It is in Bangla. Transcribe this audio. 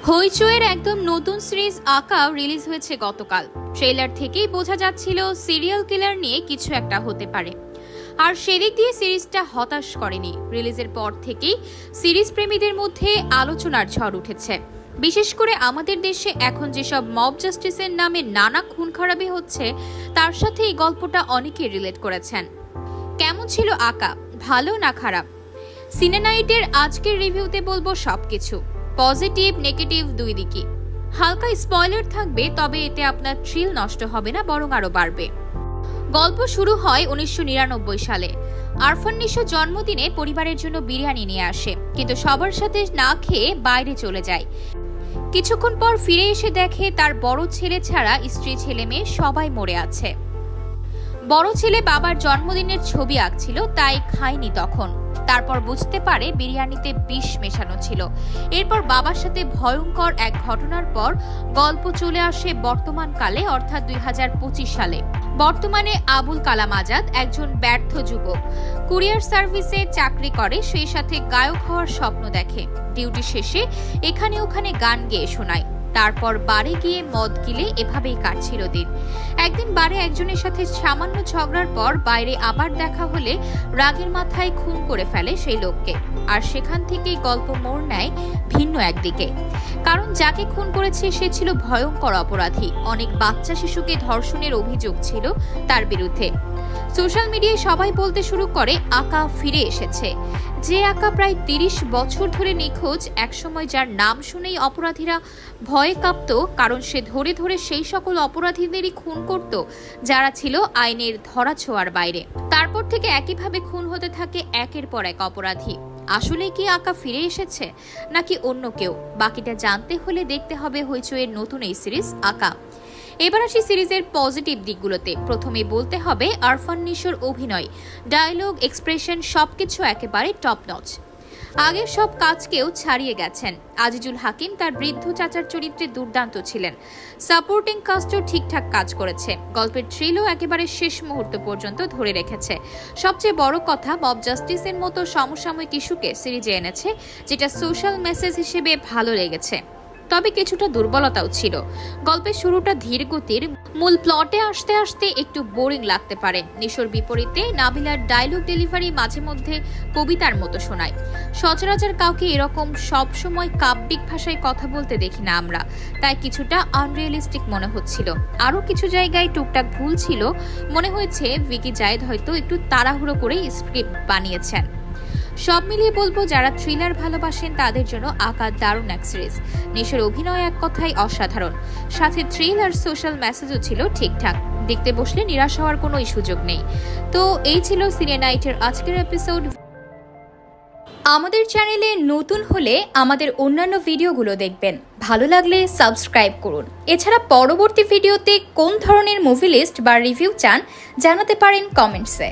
হইচইয়ের একদম নতুন সিরিজ আকা রিলিজ হয়েছে গতকাল। ট্রেলার থেকেই বোঝা যাচ্ছিল সিরিয়াল কিলার নিয়ে কিছু একটা হতে পারে, আর সেদিক দিয়ে সিরিজটা হতাশ করেনি। রিলিজের পর থেকেই সিরিজ প্রেমীদের মধ্যে আলোচনার ঝড় উঠেছে। বিশেষ করে আমাদের দেশে এখন যেসব মব জাস্টিসের নামে নানা খুন খারাপি হচ্ছে, তার সাথে এই গল্পটা অনেকে রিলেট করেছেন। কেমন ছিল আকা, ভালো না খারাপ? সিনে নাইটের আজকের রিভিউতে বলবো সবকিছু, পজিটিভ নেগেটিভ দুই দিকই। হালকা স্পয়লার থাকবে, তবে এতে আপনার থ্রিল নষ্ট হবে না, বরং আরো বাড়বে। গল্প শুরু হয় 1999 সালে। আরফান নিশো জন্মদিনে পরিবারের জন্য বিরিয়ানি নিয়ে আসে, কিন্তু সবার সাথে না খেয়ে বাইরে চলে যায়। কিছুক্ষণ পর ফিরে এসে দেখে তার বড় ছেলে ছাড়া স্ত্রী, ছেলে মেয়ে সবাই মরে আছে। বড় ছেলে বাবার জন্মদিনের ছবি আঁকছিল, তাই খায়নি তখন। তারপর বুঝতে পারে বিরিয়ানিতে বিষ মেশানো ছিল। এরপর বাবার সাথে ভয়ঙ্কর এক ঘটনার পর গল্প চলে আসে বর্তমান কালে, অর্থাৎ 2025 সালে। বর্তমানে আবুল কালাম আজাদ একজন ব্যর্থ যুবক, কুরিয়ার সার্ভিসে চাকরি করে, সেই সাথে গায়ক হওয়ার স্বপ্ন দেখে। ডিউটি শেষে এখানে ওখানে গান গেয়ে শোনায়। তারপর বারে গিয়ে মদ গিলে এভাবেই কাটছিল দিন। একদিন বারে একজনের সাথে সামান্য ঝগড়ার পর বাইরে আবার দেখা হলে রাগের মাথায় খুন করে ফেলে সেই লোককে। আর সেখান থেকেই গল্প মোড় নেয় ভিন্ন একদিকে, কারণ যাকে খুন করেছে সে ছিল ভয়ঙ্কর অপরাধী। অনেক বাচ্চা শিশুকে ধর্ষণের অভিযোগ ছিল তার বিরুদ্ধে। সোশ্যাল মিডিয়ায় সবাই বলতে শুরু করে আকা ফিরে এসেছে। যে আকা প্রায় 30 বছর ধরে নিখোঁজ, একসময় যার নাম শুনেই অপরাধীরা ভয়ে কাঁপত, কারণ সে ধরে ধরে সেই সকল অপরাধীদেরই খুন করত যারা ছিল আইনের ধরাছোঁয়ার বাইরে। তারপর থেকে একইভাবে খুন হতে থাকে একের পর এক অপরাধী। আসলে কি আকা ফিরে এসেছে নাকি অন্য কেউ? বাকিটা জানতে হলে দেখতে হবে হইচইয়ের নতুন এই সিরিজ আকা। এবার আসি সিরিজের পজিটিভ দিকগুলোতে। প্রথমে বলতে হবে আরফান নিশোর অভিনয়, ডায়লগ, এক্সপ্রেশন সবকিছু একেবারে টপ নচ। আগের সব কাজকেও ছাড়িয়ে গেছেন। আজিজুল হাকিম তার বৃদ্ধ চাচার চরিত্রে দুর্দান্ত ছিলেন। সাপোর্টিং কাস্টও ঠিকঠাক কাজ করেছে। গল্পের থ্রিলও একেবারে শেষ মুহূর্ত পর্যন্ত ধরে রেখেছে। সবচেয়ে বড় কথা, মব জাস্টিসের মতো সমসাময়িক ইস্যুকে সিরিজে এনেছে, যেটা সোশ্যাল মেসেজ হিসেবে ভালো লেগেছে। তবে কিছুটা দুর্বলতাও ছিল। গল্পের শুরুটা ধীর গতির, মূল প্লটে আসতে আসতে একটু বোরিং লাগতে পারে। নিশোর বিপরীতে নাবিলার ডায়লগ ডেলিভারি মাঝে মধ্যে কবিতার মতো শোনায়। সচরাচর কাউকে এরকম সবসময় কাব্যিক ভাষায় কথা বলতে দেখি না আমরা, তাই কিছুটা আনরিয়েলিস্টিক মনে হচ্ছিল। আরও কিছু জায়গায় টুকটাক ভুল ছিল। মনে হয়েছে ভিকি জায়েদ হয়তো একটু তাড়াহুড়ো করে স্ক্রিপ্ট বানিয়েছেন। সব মিলিয়ে বলবো, যারা থ্রিলার ভালোবাসেন তাদের জন্য আকা দারুণ এক সিরিজ। নিশোর অভিনয় এক কথায় অসাধারণ, সাথে থ্রিল আর সোশ্যাল মেসেজও ছিল ঠিকঠাক। দেখতে বসলে নিরাশ হওয়ার কোনো সুযোগ নেই। তো এই ছিল সিনে নাইটের আজকের এপিসোড। আমাদের চ্যানেলে নতুন হলে আমাদের অন্যান্য ভিডিওগুলো দেখবেন, ভালো লাগলে সাবস্ক্রাইব করুন। এছাড়া পরবর্তী ভিডিওতে কোন ধরনের মুভি লিস্ট বা রিভিউ চান জানাতে পারেন কমেন্টসে।